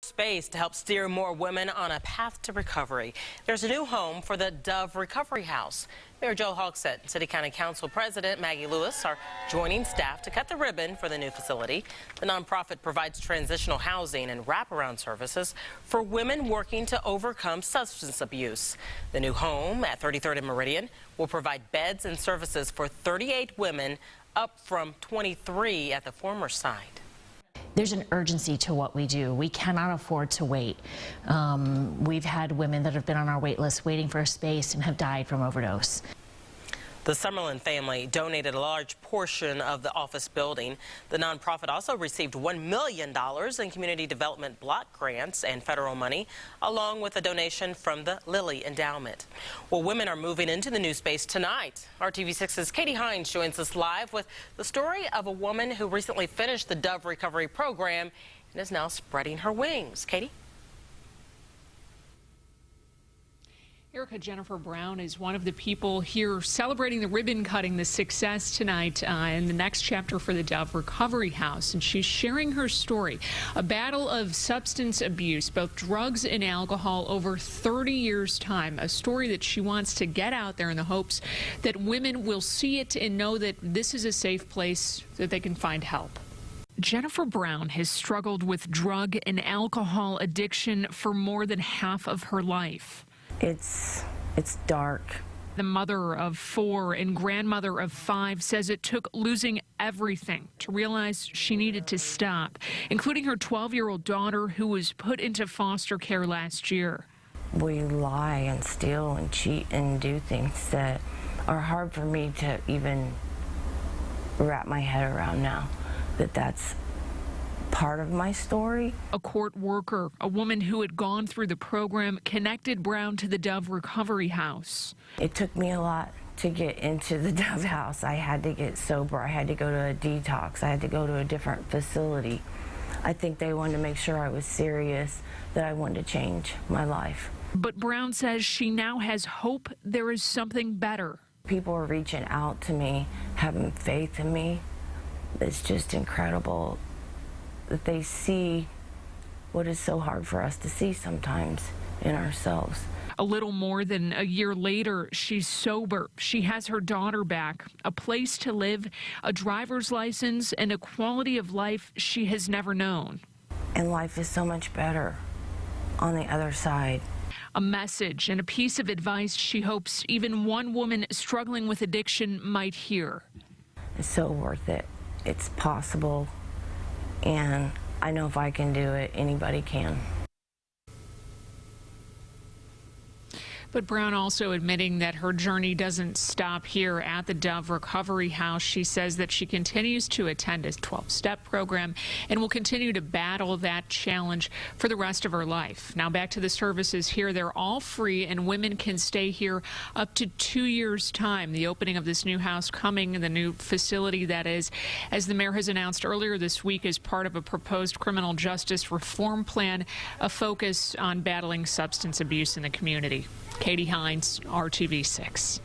Space to help steer more women on a path to recovery. There's a new home for the Dove Recovery House. Mayor Joe Hogsett and City County Council President Maggie Lewis are joining staff to cut the ribbon for the new facility. The nonprofit provides transitional housing and wraparound services for women working to overcome substance abuse. The new home at 33rd and Meridian will provide beds and services for 38 women, up from 23 at the former site. There's an urgency to what we do. We cannot afford to wait. We've had women that have been on our wait list waiting for a space and have died from overdose. The Summerlin family donated a large portion of the office building. The nonprofit also received $1 million in community development block grants and federal money, along with a donation from the Lilly Endowment. Well, women are moving into the new space tonight. RTV6's Katie Hines joins us live with the story of a woman who recently finished the Dove Recovery Program and is now spreading her wings. Katie? Erica, Jennifer Brown is one of the people here celebrating the ribbon cutting, the success tonight in the next chapter for the Dove Recovery House. And she's sharing her story, a battle of substance abuse, both drugs and alcohol, over 30 years' time. A story that she wants to get out there in the hopes that women will see it and know that this is a safe place that they can find help. Jennifer Brown has struggled with drug and alcohol addiction for more than half of her life. It's dark. The mother of 4 and grandmother of 5 says it took losing everything to realize she needed to stop, including her 12-year-old daughter who was put into foster care last year. We lie and steal and cheat and do things that are hard for me to even wrap my head around now, that's part of my story. A court worker, a woman who had gone through the program, connected Brown to the Dove Recovery House. It took me a lot to get into the Dove House. I had to get sober. I had to go to a detox. I had to go to a different facility. I think they wanted to make sure I was serious, that I wanted to change my life. But Brown says she now has hope there is something better. People are reaching out to me, having faith in me. It's just incredible that they see what is so hard for us to see sometimes in ourselves. A little more than a year later, she's sober. She has her daughter back, a place to live, a driver's license, and a quality of life she has never known. And life is so much better on the other side. A message and a piece of advice she hopes even one woman struggling with addiction might hear. It's so worth it. It's possible. And I know if I can do it, anybody can. But Brown also admitting that her journey doesn't stop here at the Dove Recovery House. She says that she continues to attend a 12-step program and will continue to battle that challenge for the rest of her life. Now back to the services here. They're all free and women can stay here up to 2 years' time. The opening of this new house coming in the new facility, that is, as the mayor has announced earlier this week, as part of a proposed criminal justice reform plan, a focus on battling substance abuse in the community. Katie Hines, RTV6.